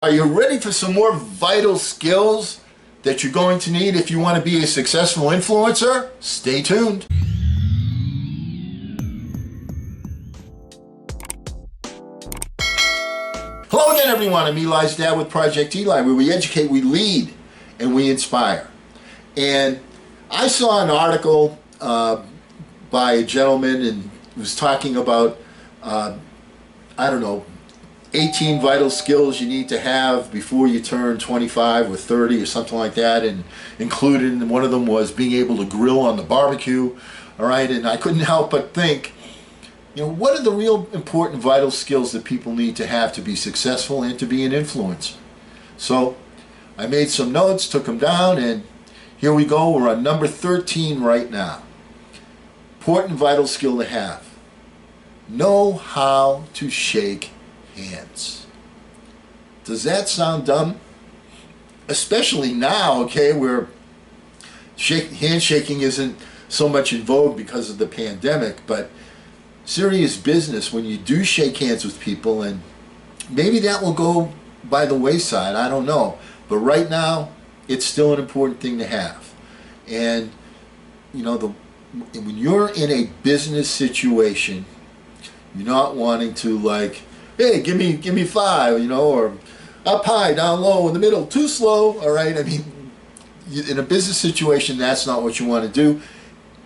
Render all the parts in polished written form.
Are you ready for some more vital skills that you're going to need if you want to be a successful influencer? Stay tuned. Hello again, everyone. I'm Eli's dad with Project Eli, where we educate, we lead, and we inspire. And I saw an article by a gentleman, and he was talking about, 18 vital skills you need to have before you turn 25 or 30 or something like that, and included in one of them was being able to grill on the barbecue. All right, and I couldn't help but think, what are the real important vital skills that people need to have to be successful and to be an influencer? So I made some notes, took them down, and here we go. We're on number 13 right now. Important vital skill to have: know how to shake hands. Does that sound dumb? Especially now, okay, where handshaking isn't so much in vogue because of the pandemic, but serious business when you do shake hands with people, and maybe that will go by the wayside, I don't know. But right now, it's still an important thing to have. And when you're in a business situation, you're not wanting to hey, give me five, or up high, down low, in the middle, too slow, all right? I mean, in a business situation, that's not what you want to do.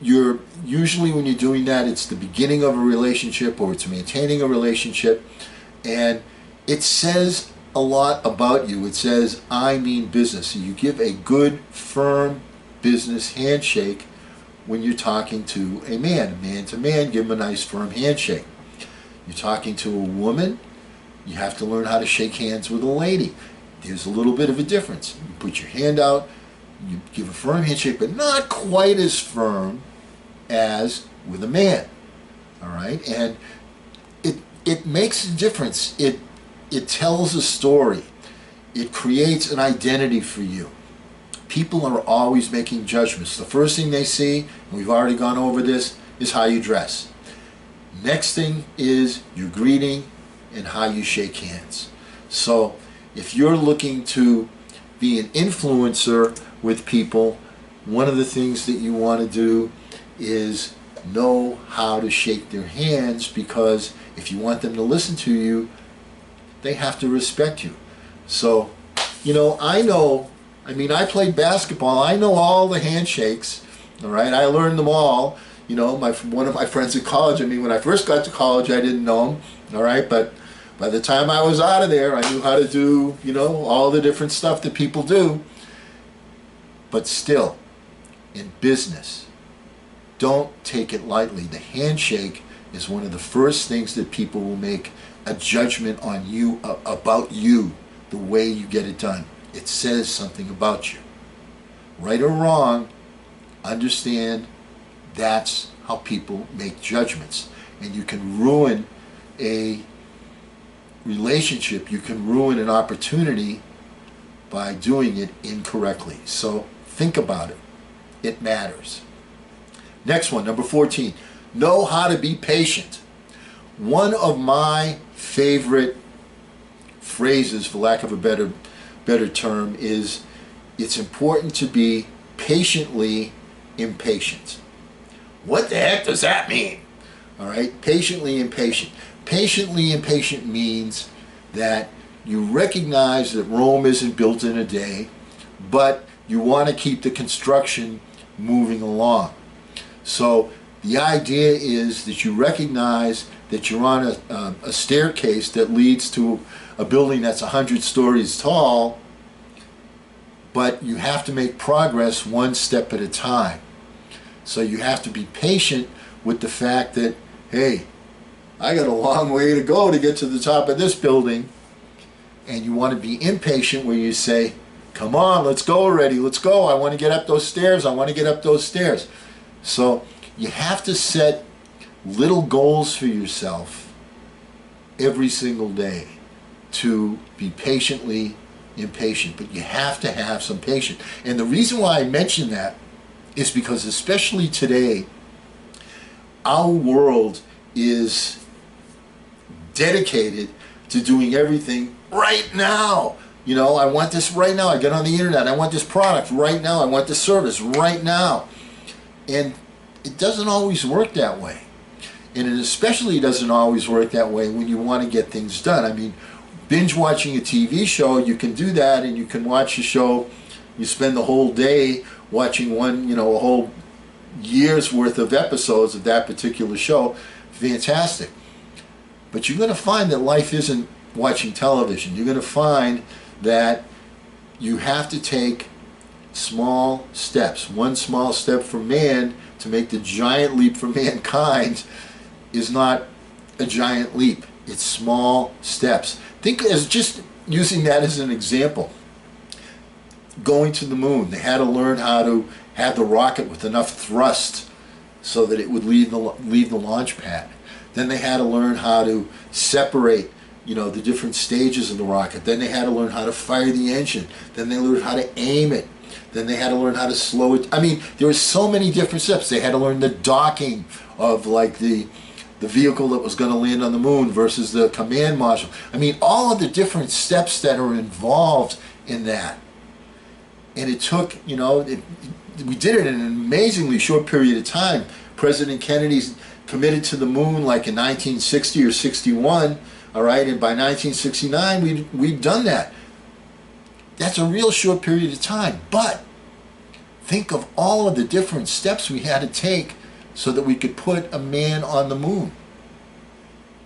Usually when you're doing that, it's the beginning of a relationship or it's maintaining a relationship, and it says a lot about you. It says, I mean business. So you give a good, firm business handshake when you're talking to a man to man, give him a nice, firm handshake. You're talking to a woman, you have to learn how to shake hands with a lady. There's a little bit of a difference. You put your hand out, you give a firm handshake, but not quite as firm as with a man. All right? And it makes a difference. It tells a story. It creates an identity for you. People are always making judgments. The first thing they see, and we've already gone over this, is how you dress. Next thing is your greeting and how you shake hands. So if you're looking to be an influencer with people, one of the things that you want to do is know how to shake their hands, because if you want them to listen to you, they have to respect you. So, I played basketball. I know all the handshakes, all right? I learned them all. One of my friends at college, when I first got to college, I didn't know him, all right? But by the time I was out of there, I knew how to do, all the different stuff that people do. But still, in business, don't take it lightly. The handshake is one of the first things that people will make a judgment on you, about you, the way you get it done. It says something about you. Right or wrong, understand that's how people make judgments. And you can ruin a relationship, you can ruin an opportunity by doing it incorrectly. So think about it. It matters. Next one, number 14. Know how to be patient. One of my favorite phrases, for lack of a better term, is it's important to be patiently impatient. What the heck does that mean? All right, patiently impatient. Patiently impatient means that you recognize that Rome isn't built in a day, but you want to keep the construction moving along. So the idea is that you recognize that you're on a staircase that leads to a building that's 100 stories tall, but you have to make progress one step at a time. So you have to be patient with the fact that, hey, I got a long way to go to get to the top of this building. And you want to be impatient where you say, come on, let's go already, let's go. I want to get up those stairs, I want to get up those stairs. So you have to set little goals for yourself every single day to be patiently impatient. But you have to have some patience. And the reason why I mention that is because, especially today, our world is dedicated to doing everything right now. You know, I want this right now. I get on the internet. I want this product right now. I want this service right now. And it doesn't always work that way. And it especially doesn't always work that way when you want to get things done. I mean, binge watching a TV show, you can do that, and you can watch a show. You spend the whole day watching one, you know, a whole year's worth of episodes of that particular show. Fantastic. But you're going to find that life isn't watching television. You're going to find that you have to take small steps. One small step for man to make the giant leap for mankind is not a giant leap. It's small steps. Think as just using that as an example. Going to the moon, they had to learn how to have the rocket with enough thrust so that it would leave the launch pad. Then they had to learn how to separate, you know, the different stages of the rocket. Then they had to learn how to fire the engine. Then they learned how to aim it. Then they had to learn how to slow it. I mean, there were so many different steps. They had to learn the docking of like the vehicle that was going to land on the moon versus the command module. I mean, all of the different steps that are involved in that. And it took, you know, we did it in an amazingly short period of time. President Kennedy's committed to the moon like in 1960 or 61, all right, and by 1969 we'd done that. That's a real short period of time, but think of all of the different steps we had to take so that we could put a man on the moon.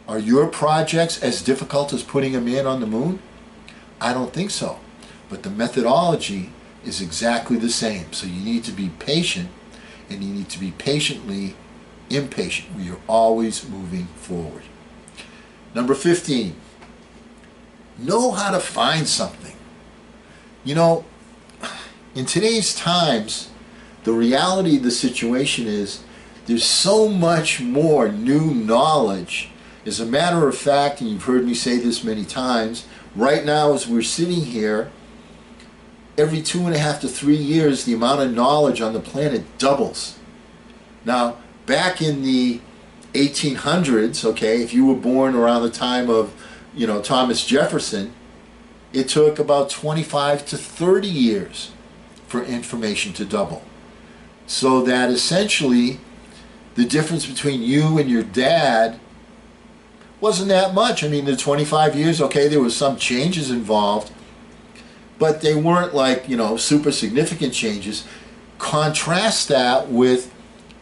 Are your projects as difficult as putting a man on the moon? I don't think so, but the methodology is exactly the same. So you need to be patient, and you need to be patiently impatient. We are always moving forward. Number 15, know how to find something. You know, in today's times, the reality of the situation is there's so much more new knowledge. As a matter of fact, and you've heard me say this many times, right now as we're sitting here, every 2.5 to 3 years, the amount of knowledge on the planet doubles. Now, back in the 1800s, okay, if you were born around the time of, you know, Thomas Jefferson, it took about 25 to 30 years for information to double. So that essentially, the difference between you and your dad wasn't that much. I mean, the 25 years, okay, there was some changes involved, but they weren't like, you know, super significant changes. Contrast that with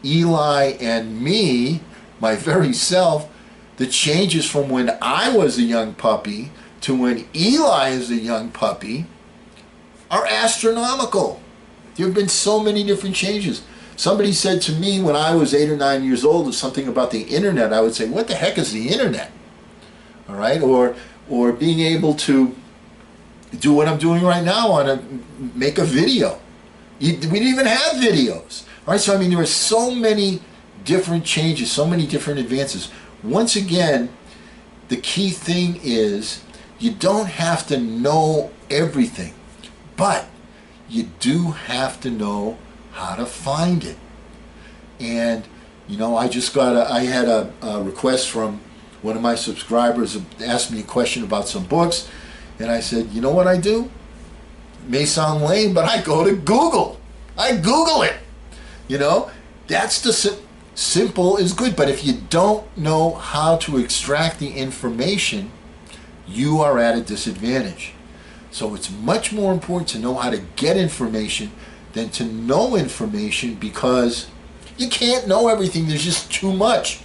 Eli and me, my very self, the changes from when I was a young puppy to when Eli is a young puppy are astronomical. There have been so many different changes. Somebody said to me when I was 8 or 9 years old something about the internet, I would say, what the heck is the internet? All right, or being able to do what I'm doing right now make a video. We didn't even have videos. All right, so I mean, there are so many different changes, so many different advances. Once again, the key thing is you don't have to know everything, but you do have to know how to find it. And you know, I had a request from one of my subscribers asked me a question about some books, and I said, you know what I do? It may sound lame, but I go to Google. I Google it. You know, that's the simple is good, but if you don't know how to extract the information, you are at a disadvantage. So it's much more important to know how to get information than to know information, because you can't know everything. There's just too much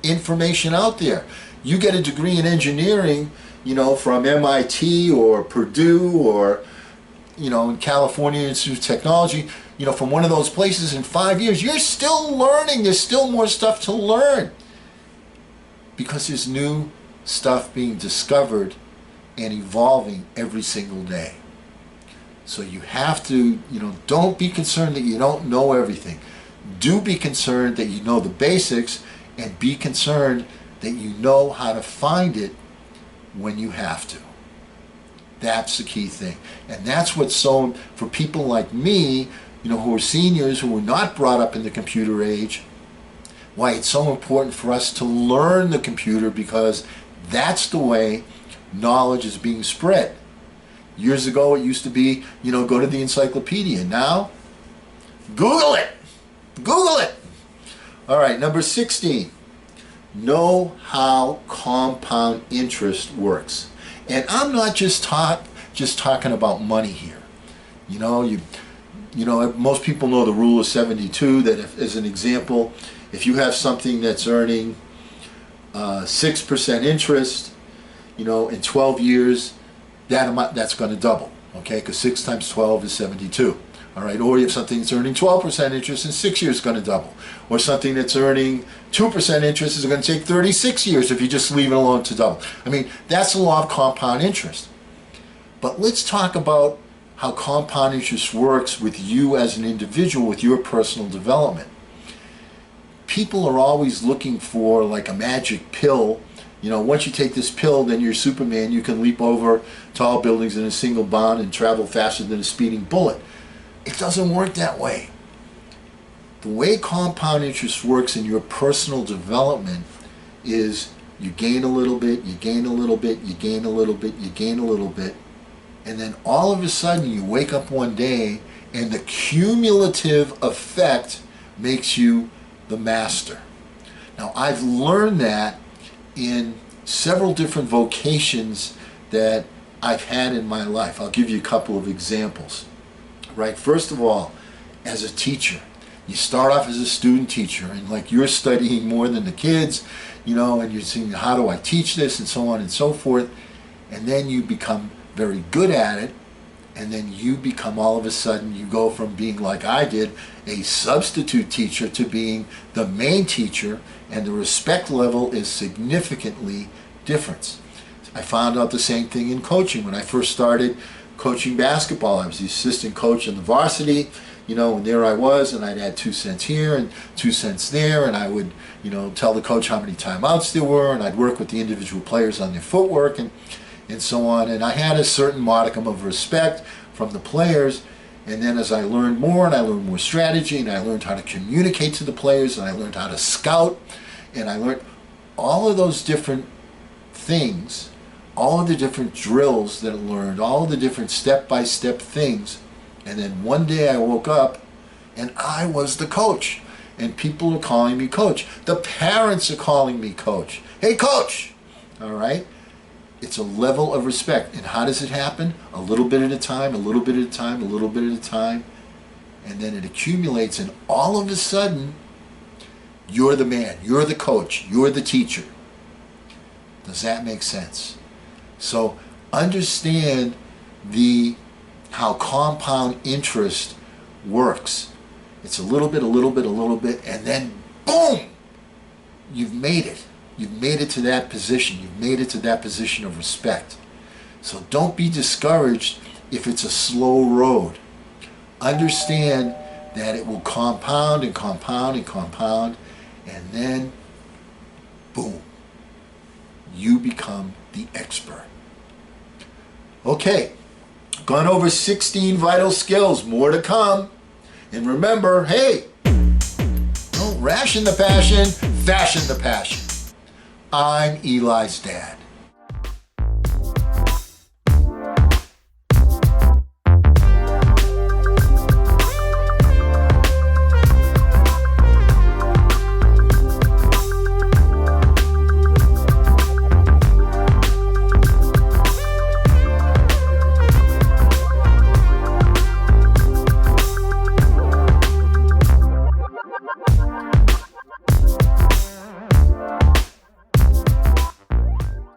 information out there. You get a degree in engineering, you know, from MIT or Purdue or, you know, in California Institute of Technology, you know, from one of those places, in 5 years, you're still learning. There's still more stuff to learn because there's new stuff being discovered and evolving every single day. So you have to, you know, don't be concerned that you don't know everything. Do be concerned that you know the basics, and be concerned that you know how to find it when you have to. That's the key thing. And that's what's so, for people like me, you know, who are seniors, who were not brought up in the computer age, why it's so important for us to learn the computer, because that's the way knowledge is being spread. Years ago, it used to be, go to the encyclopedia. Now, Google it. Google it. All right, number 16. Know how compound interest works. And I'm not just talking about money here. Most people know the rule of 72, that if, as an example, if you have something that's earning 6% interest, in 12 years, that's going to double, okay? Because 6 times 12 is 72, all right? Or you have something that's earning 12% interest in 6 years, is going to double. Or something that's earning 2% interest is going to take 36 years if you just leave it alone to double. I mean, that's the law of compound interest. But let's talk about how compound interest works with you as an individual, with your personal development. People are always looking for like a magic pill. Once you take this pill, then you're Superman. You can leap over tall buildings in a single bound and travel faster than a speeding bullet. It doesn't work that way. The way compound interest works in your personal development is you gain a little bit, you gain a little bit, you gain a little bit, you gain a little bit, and then all of a sudden you wake up one day and the cumulative effect makes you the master. Now, I've learned that in several different vocations that I've had in my life. I'll give you a couple of examples. Right? First of all, as a teacher, you start off as a student teacher, and like you're studying more than the kids, and you're saying, how do I teach this, and so on and so forth, and then you become very good at it, and then you become, all of a sudden, you go from being, like I did, a substitute teacher to being the main teacher, and the respect level is significantly different. I found out the same thing in coaching. When I first started coaching basketball, I was the assistant coach in the varsity, and there I was, and I'd add 2 cents here and 2 cents there, and I would, tell the coach how many timeouts there were, and I'd work with the individual players on their footwork and so on. And I had a certain modicum of respect from the players. And then as I learned more, and I learned more strategy, and I learned how to communicate to the players, and I learned how to scout, and I learned all of those different things, all of the different drills that I learned, all of the different step-by-step things. And then one day I woke up and I was the coach, and people are calling me coach. The parents are calling me coach. Hey, coach! All right? It's a level of respect. And how does it happen? A little bit at a time, a little bit at a time, a little bit at a time. And then it accumulates, and all of a sudden, you're the man, you're the coach, you're the teacher. Does that make sense? So understand how compound interest works. It's a little bit, a little bit, a little bit, and then boom! You've made it. You've made it to that position. You've made it to that position of respect. So don't be discouraged if it's a slow road. Understand that it will compound and compound and compound, and then boom, you become the expert. Okay, gone over 16 vital skills, more to come. And remember, hey, don't ration the passion, fashion the passion. I'm Eli's dad.